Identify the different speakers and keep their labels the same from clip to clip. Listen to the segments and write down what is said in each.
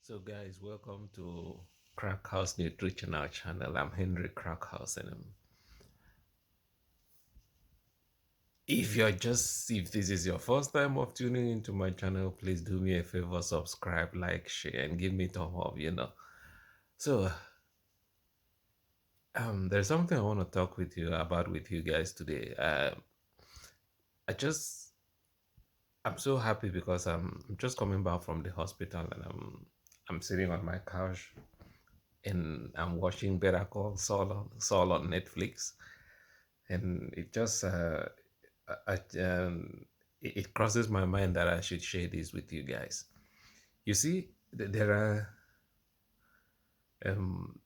Speaker 1: So, guys, welcome to Crackhouse Nutritional Channel. I'm Henry Crackhouse, and if this is your first time of tuning into my channel, please do me a favor, subscribe, like, share, and give me thumb up. So, there's something I want to talk with you about with you guys today. I just I'm so happy because I'm just coming back from the hospital, and I'm sitting on my couch and I'm watching Better Call Saul on Netflix, and it crosses my mind that I should share this with you guys. You see, um,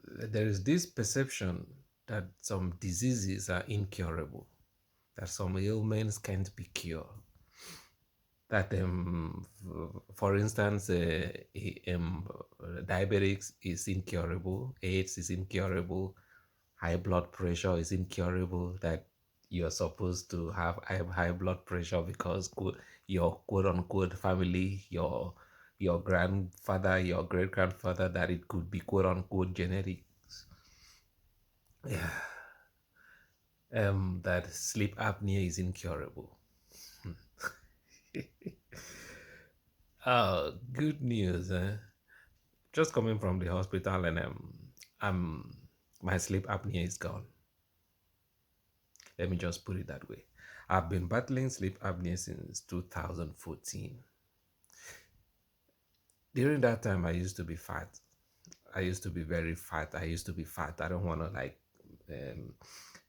Speaker 1: there is this perception that some diseases are incurable, that some ailments can't be cured. That, for instance, diabetics is incurable, AIDS is incurable, high blood pressure is incurable, that you're supposed to have high blood pressure because your quote unquote family, your grandfather, your great grandfather, that it could be quote unquote genetics. Yeah. That sleep apnea is incurable. Oh, good news. Just coming from the hospital, and I'm my sleep apnea is gone. Let me just put it that way. I've been battling sleep apnea since 2014. During that time, I used to be fat. I used to be very fat. I used to be fat. I don't want to um,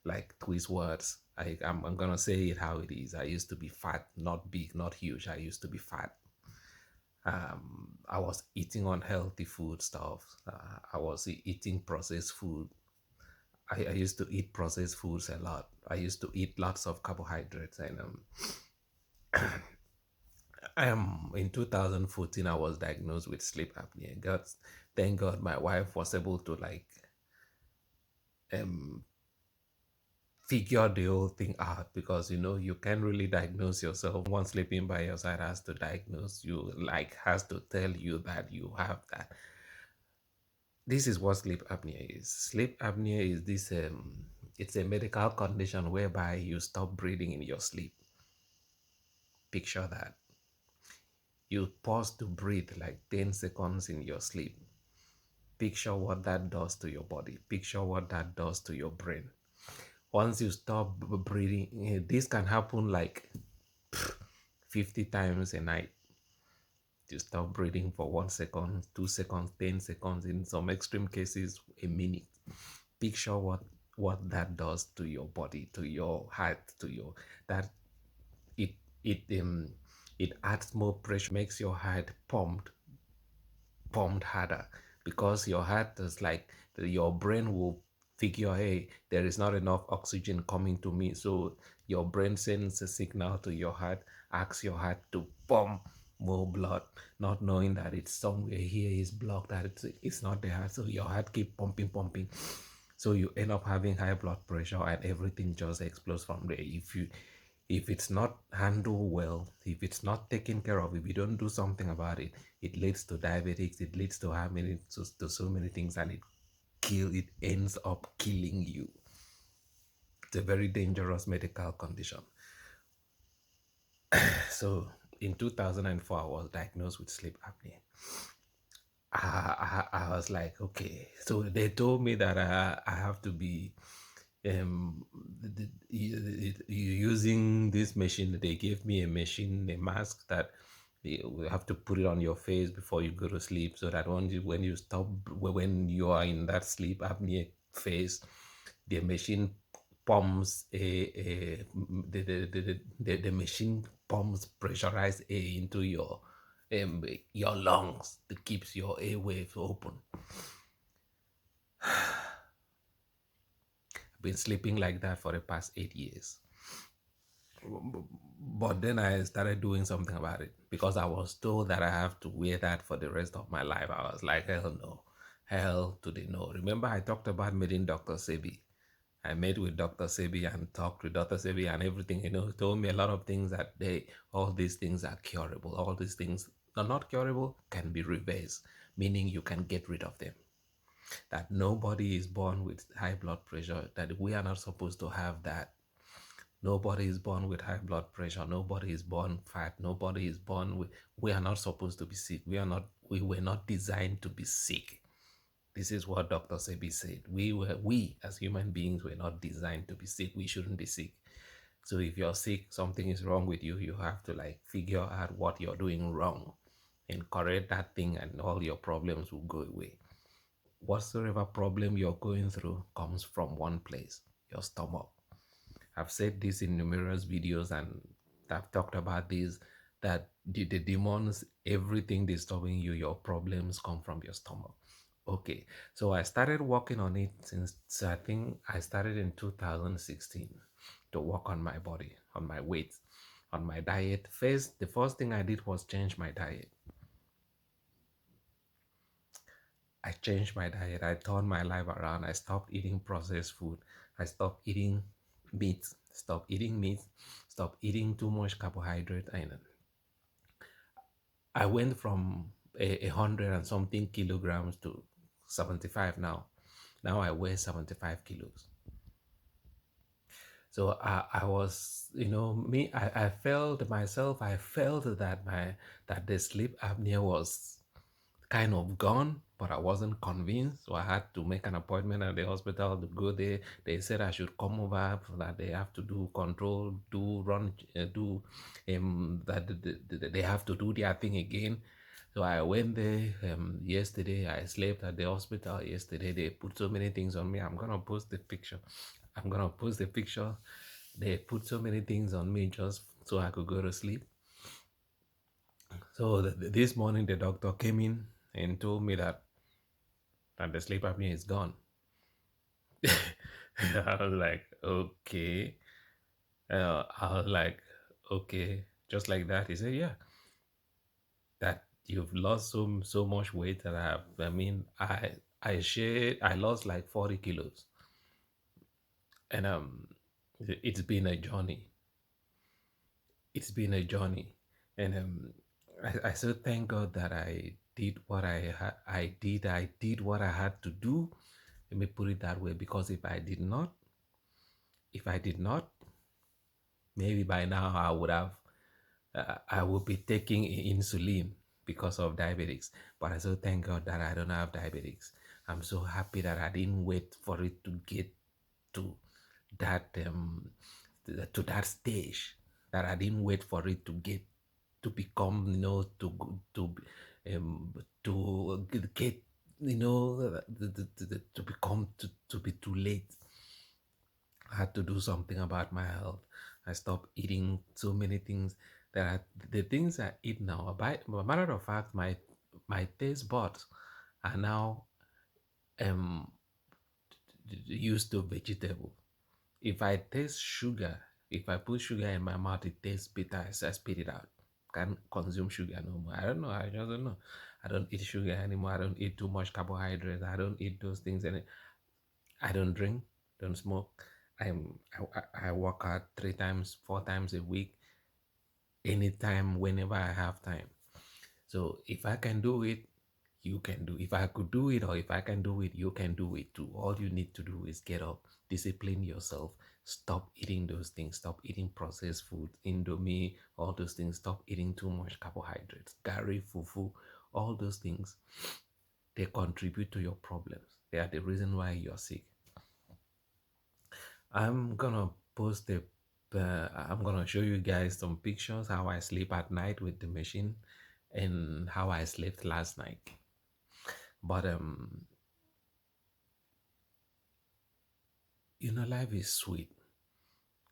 Speaker 1: like twist words. I'm gonna say it how it is. I used to be fat, not big, not huge. I used to be fat. I was eating unhealthy food stuff. I was eating processed food. I used to eat processed foods a lot. I used to eat lots of carbohydrates, and in 2014 I was diagnosed with sleep apnea. Thank God my wife was able to um figure the whole thing out, because you can't really diagnose yourself. One sleeping by your side has to diagnose you, like has to tell you that you have that. This is what sleep apnea is. Sleep apnea is this it's a medical condition whereby you stop breathing in your sleep. Picture that. You pause to breathe like 10 seconds in your sleep. Picture what that does to your body. Picture what that does to your brain. Once you stop breathing, this can happen like 50 times a night. You stop breathing for 1 second, 2 seconds, 10 seconds, in some extreme cases, a minute. Picture what that does to your body, to your heart, to your that it it it adds more pressure, makes your heart pumped harder, because your heart is like your brain will figure, hey, there is not enough oxygen coming to me, so your brain sends a signal to your heart, asks your heart to pump more blood, not knowing that it's somewhere here is blocked, that it's not the heart, so your heart keep pumping, so you end up having high blood pressure, and everything just explodes from there. If it's not handled well, if it's not taken care of, if you don't do something about it, it leads to diabetics, it leads to to so many things, and it ends up killing you. It's a very dangerous medical condition. So in 2004, I was diagnosed with sleep apnea. I was like, okay. So they told me that I have to be using this machine. They gave me a machine, a mask that you have to put it on your face before you go to sleep, so that when you are in that sleep apnea phase, the machine pumps the machine pumps pressurized air into your lungs to keeps your airwaves open. I've been sleeping like that for the past 8 years. But then I started doing something about it, because I was told that I have to wear that for the rest of my life. I was like, hell no. Hell to the no. Remember, I talked about meeting Dr. Sebi. I met with Dr. Sebi and talked with Dr. Sebi and everything. He told me a lot of things, all these things are curable. All these things are not curable, can be reversed. meaning you can get rid of them. That nobody is born with high blood pressure, that we are not supposed to have that. Nobody is born with high blood pressure. Nobody is born fat. Nobody is born with. We are not supposed to be sick. We are not. We were not designed to be sick. This is what Dr. Sebi said. We as human beings were not designed to be sick. We shouldn't be sick. So if you're sick, something is wrong with you. You have to like figure out what you're doing wrong and correct that thing, and all your problems will go away. Whatsoever problem you're going through comes from one place, your stomach. I've said this in numerous videos, and I've talked about this, that the demons, everything disturbing you, your problems come from your stomach. Okay, so I started working on it since, I think I started in 2016 to work on my body, on my weight, on my diet. First, the first thing I did was change my diet. I changed my diet. I turned my life around. I stopped eating processed food. I stopped eating meat. Stop eating meat. Stop eating too much carbohydrate. And I went from 100 and something kilograms to 75 now. Now I weigh 75 kilos. So I was, me, I felt myself, I felt that that the sleep apnea was kind of gone, but I wasn't convinced. So I had to make an appointment at the hospital to go there. They said I should come over, so that they have to do control, do run, do that they have to do their thing again. So I went there yesterday. I slept at the hospital yesterday. They put so many things on me. I'm gonna post the picture. I'm gonna post the picture. They put so many things on me just so I could go to sleep. So this morning the doctor came in and told me that the sleep apnea is gone. I was like, okay. I was like, okay, just like that. He said, yeah, that you've lost so much weight that I lost like 40 kilos, and it's been a journey. It's been a journey, and I so thank God that I did what I did what I had to do. Let me put it that way, because if I did not, maybe by now I would be taking insulin because of diabetics. But I so thank God that I don't have diabetics. I'm so happy that I didn't wait for it to get to that to that stage. That I didn't wait for it to get to become, to get, to become to be too late. I had to do something about my health. I stopped eating so many things the things I eat now. By a matter of fact, my taste buds are now um used to vegetable. If I taste sugar, if I put sugar in my mouth, it tastes bitter. I spit it out. Can't consume sugar no more. I don't know. I just don't know. I don't eat sugar anymore. I don't eat too much carbohydrates. I don't eat those things. And I don't drink, don't smoke. I work out 3 times, 4 times a week, anytime, whenever I have time. So if I can do it, you can do. If I could do it, or if I can do it, you can do it too. All you need to do is get up, discipline yourself, stop eating those things, stop eating processed food, Indomie, all those things. Stop eating too much carbohydrates, gari, fufu, all those things. They contribute to your problems. They are the reason why you're sick. I'm gonna post a I'm gonna show you guys some pictures how I sleep at night with the machine and how I slept last night. But life is sweet.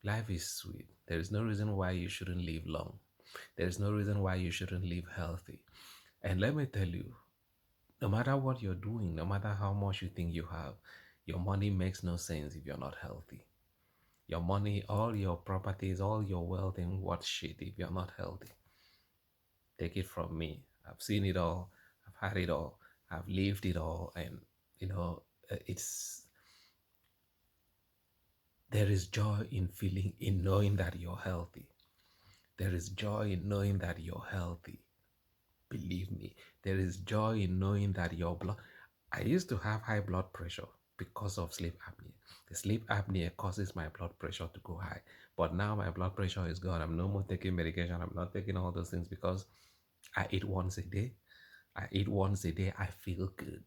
Speaker 1: Life is sweet. There is no reason why you shouldn't live long. There is no reason why you shouldn't live healthy. And let me tell you, no matter what you're doing, no matter how much you think you have, your money makes no sense if you're not healthy. Your money, all your properties, all your wealth, and what shit if you're not healthy. Take it from me. I've seen it all. I've had it all. I've lived it all. And, it's, there is joy in knowing that you're healthy. There is joy in knowing that you're healthy. Believe me, there is joy in knowing that your blood. I used to have high blood pressure because of sleep apnea. The sleep apnea causes my blood pressure to go high. But now my blood pressure is gone. I'm no more taking medication. I'm not taking all those things because I eat once a day. I eat once a day. I feel good.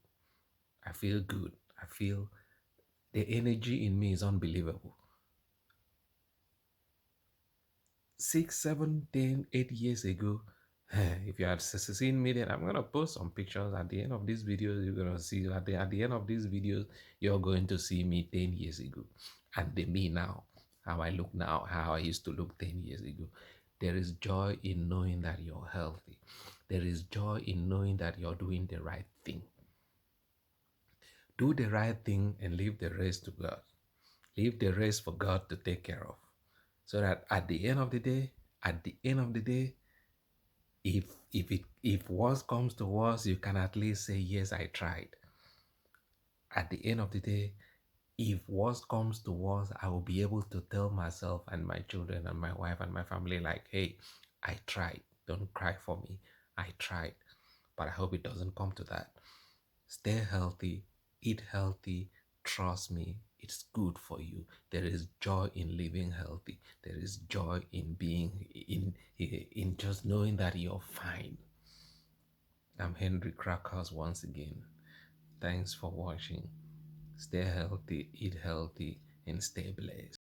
Speaker 1: I feel good. I feel the energy in me is unbelievable. 6, 7, 10, 8 years ago, if you had seen me, then I'm gonna post some pictures at the end of this video. You're gonna see at the end of this video, you're going to see me 10 years ago, and the me now, how I look now, how I used to look 10 years ago. There is joy in knowing that you're healthy. There is joy in knowing that you're doing the right thing. Do the right thing and leave the rest to God. Leave the rest for God to take care of. So that at the end of the day, at the end of the day, if worse comes to worse, you can at least say, yes, I tried. At the end of the day, if worse comes to worse, I will be able to tell myself and my children and my wife and my family, like, hey, I tried. Don't cry for me. I tried. But I hope it doesn't come to that. Stay healthy, eat healthy, trust me, it's good for you. There is joy in living healthy. There is joy in being in just knowing that you're fine. I'm Henry Crackers once again. Thanks for watching. Stay healthy, eat healthy, and stay blessed.